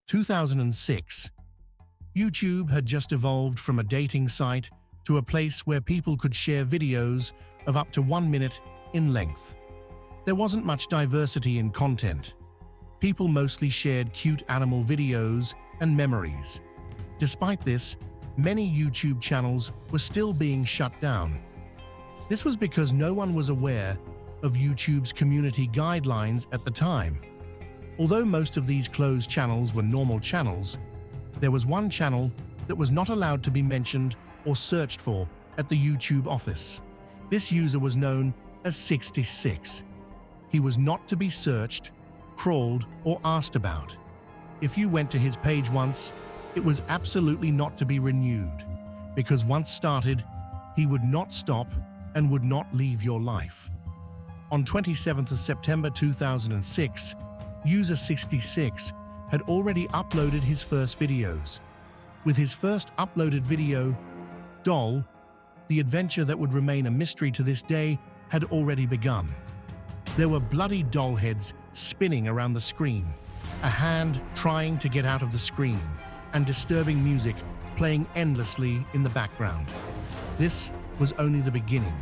2006. YouTube had just evolved from a dating site to a place where people could share videos of up to 1 minute in length. There wasn't much diversity in content. People mostly shared cute animal videos and memories. Despite this, many YouTube channels were still being shut down. This was because no one was aware of YouTube's community guidelines at the time. Although most of these closed channels were normal channels, there was one channel that was not allowed to be mentioned or searched for at the YouTube office. This user was known as 66. He was not to be searched, crawled, or asked about. If you went to his page once, it was absolutely not to be renewed, because once started, he would not stop and would not leave your life. On 27th of September 2006, user 66 had already uploaded his first videos. With his first uploaded video, Doll, the adventure that would remain a mystery to this day, had already begun. There were bloody doll heads spinning around the screen, a hand trying to get out of the screen, and disturbing music playing endlessly in the background. This was only the beginning.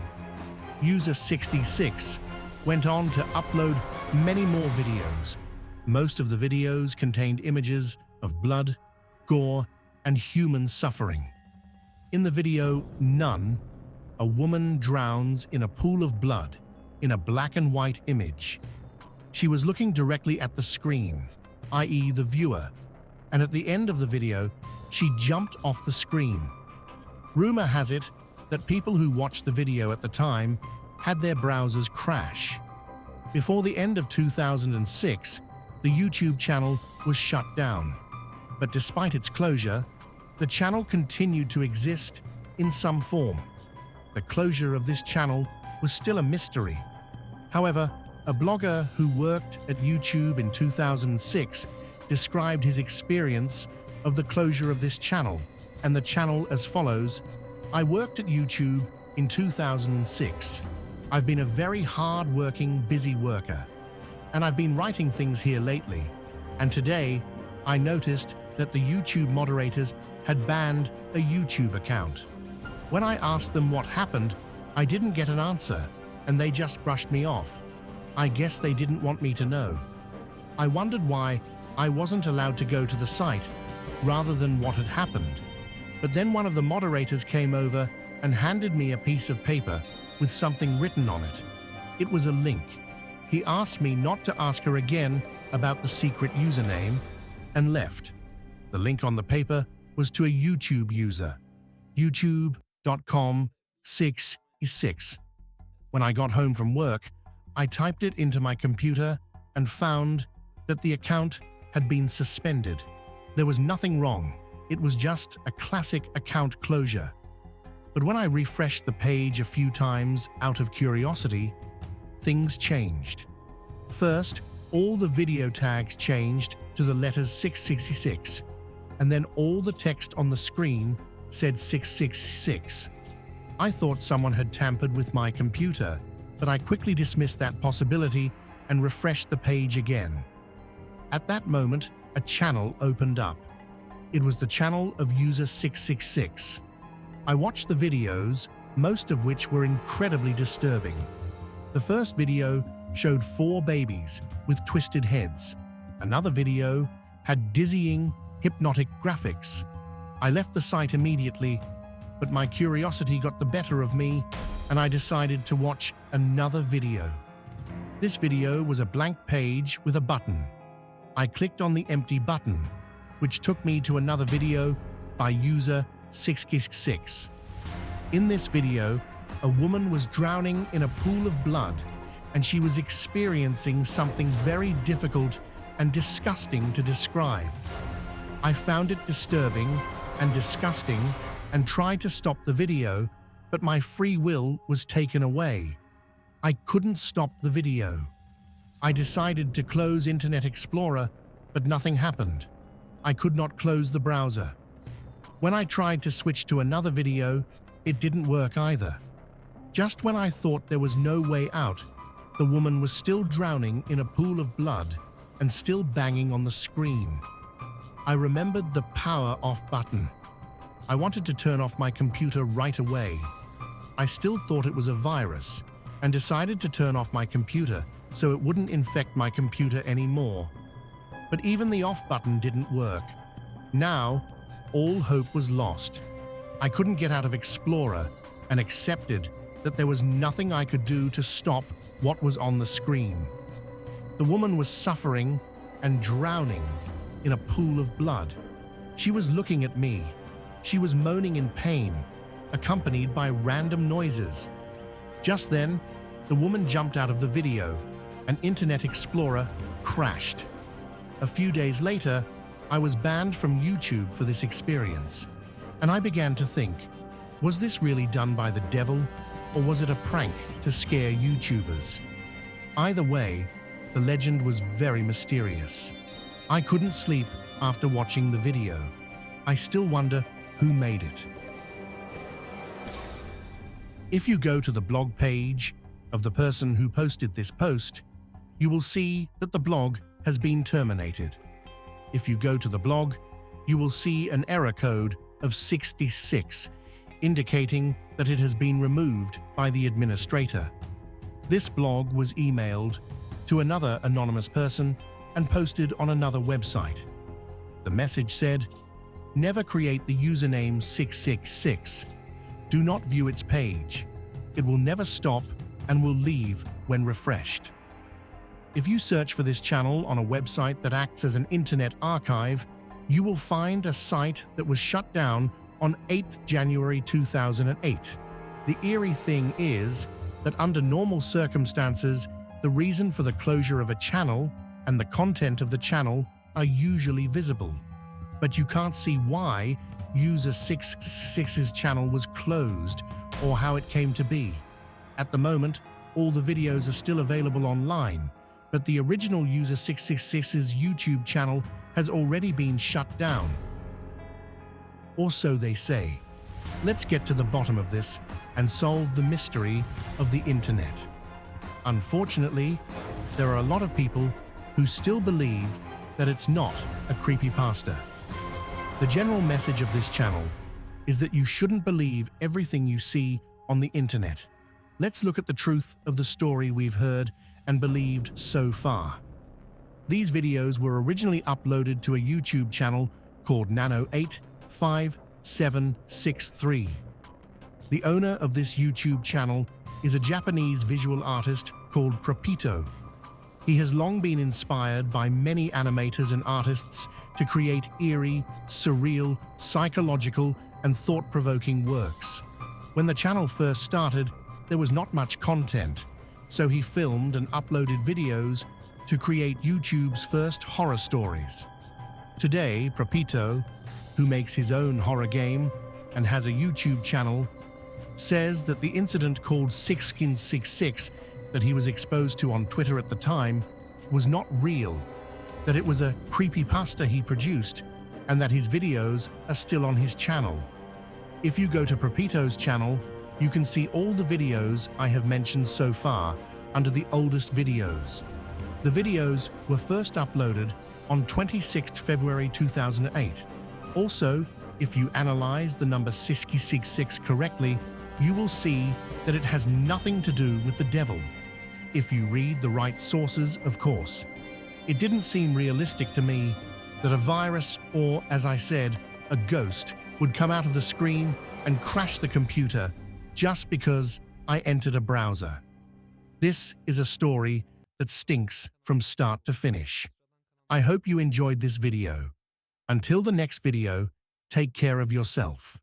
User 66 went on to upload many more videos. Most of the videos contained images of blood, gore, and human suffering. In the video None, a woman drowns in a pool of blood in a black and white image. She was looking directly at the screen, i.e. the viewer, and at the end of the video, she jumped off the screen. Rumor has it that people who watched the video at the time had their browsers crash. Before the end of 2006, the YouTube channel was shut down. But despite its closure, the channel continued to exist in some form. The closure of this channel was still a mystery. However, a blogger who worked at YouTube in 2006 described his experience of the closure of this channel and the channel as follows: "I worked at YouTube in 2006. I've been a very hard-working, busy worker, and I've been writing things here lately, and today I noticed that the YouTube moderators had banned a YouTube account. When I asked them what happened, I didn't get an answer, and they just brushed me off. I guess they didn't want me to know. I wondered why I wasn't allowed to go to the site, rather than what had happened. But then one of the moderators came over and handed me a piece of paper with something written on it. It was a link. He asked me not to ask her again about the secret username and left. The link on the paper was to a YouTube user, youtube.com/66. When I got home from work, I typed it into my computer and found that the account had been suspended. There was nothing wrong. It was just a classic account closure. But when I refreshed the page a few times out of curiosity, things changed. First, all the video tags changed to the letters 666, and then all the text on the screen said 666. I thought someone had tampered with my computer, but I quickly dismissed that possibility and refreshed the page again. At that moment, a channel opened up. It was the channel of user 666. I watched the videos, most of which were incredibly disturbing. The first video showed 4 babies with twisted heads. Another video had dizzying, hypnotic graphics. I left the site immediately, but my curiosity got the better of me, and I decided to watch another video. This video was a blank page with a button. I clicked on the empty button, which took me to another video by user 666. In this video, a woman was drowning in a pool of blood, and she was experiencing something very difficult and disgusting to describe. I found it disturbing and disgusting and tried to stop the video, but my free will was taken away. I couldn't stop the video. I decided to close Internet Explorer, but nothing happened. I could not close the browser. When I tried to switch to another video, it didn't work either. Just when I thought there was no way out, the woman was still drowning in a pool of blood and still banging on the screen. I remembered the power off button. I wanted to turn off my computer right away. I still thought it was a virus and decided to turn off my computer so it wouldn't infect my computer anymore. But even the off button didn't work. Now, all hope was lost. I couldn't get out of Explorer and accepted that there was nothing I could do to stop what was on the screen. The woman was suffering and drowning in a pool of blood. She was looking at me. She was moaning in pain, accompanied by random noises. Just then, the woman jumped out of the video, and Internet Explorer crashed. A few days later, I was banned from YouTube for this experience, and I began to think, was this really done by the devil, or was it a prank to scare YouTubers? Either way, the legend was very mysterious. I couldn't sleep after watching the video. I still wonder who made it. If you go to the blog page of the person who posted this post, you will see that the blog has been terminated. If you go to the blog, you will see an error code of 66, indicating that it has been removed by the administrator. This blog was emailed to another anonymous person and posted on another website. The message said, "Never create the username 666. Do not view its page. It will never stop and will leave when refreshed." If you search for this channel on a website that acts as an internet archive, you will find a site that was shut down on 8th January 2008. The eerie thing is that under normal circumstances, the reason for the closure of a channel and the content of the channel are usually visible. But you can't see why User 66's channel was closed or how it came to be. At the moment, all the videos are still available online, but the original User 666's YouTube channel has already been shut down. Or so they say. Let's get to the bottom of this and solve the mystery of the internet. Unfortunately, there are a lot of people who still believe that it's not a creepypasta. The general message of this channel is that you shouldn't believe everything you see on the internet. Let's look at the truth of the story we've heard and believed so far. These videos were originally uploaded to a YouTube channel called Nano85763. The owner of this YouTube channel is a Japanese visual artist called Propito. He has long been inspired by many animators and artists to create eerie, surreal, psychological, and thought-provoking works. When the channel first started, there was not much content, so he filmed and uploaded videos to create YouTube's first horror stories. Today, Propito, who makes his own horror game and has a YouTube channel, says that the incident called 6skin66 that he was exposed to on Twitter at the time was not real, that it was a creepypasta he produced, and that his videos are still on his channel. If you go to Propito's channel, you can see all the videos I have mentioned so far under the oldest videos. The videos were first uploaded on 26th February 2008. Also, if you analyze the number 666 correctly, you will see that it has nothing to do with the devil. If you read the right sources, of course. It didn't seem realistic to me that a virus or, as I said, a ghost would come out of the screen and crash the computer just because I entered a browser. This is a story that stinks from start to finish. I hope you enjoyed this video. Until the next video, take care of yourself.